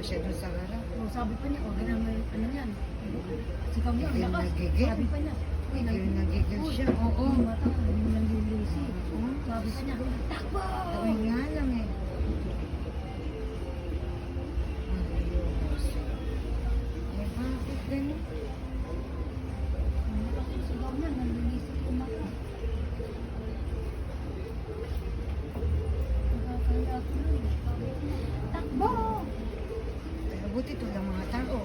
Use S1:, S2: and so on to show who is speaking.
S1: siya dun sa harap.
S2: O, sabi pa niya, o, ano yan? Sigaw niya,
S1: Biglang
S2: lakas.
S1: nagigil.
S2: Sabi pa niya,
S1: Nagigil siya. Oo.
S2: yung mata, yung nanggilisi.
S1: Oo.
S2: Sabi pa niya, takbo!
S1: Gawin nga lang eh. Ayos. Eh, bakit ganun?
S2: Lakas yung sigaw niya, nanggilisi yung mata. Nakakaya ko nun. Sabi ko, takbo!
S1: Pero buti ito lang mga tao.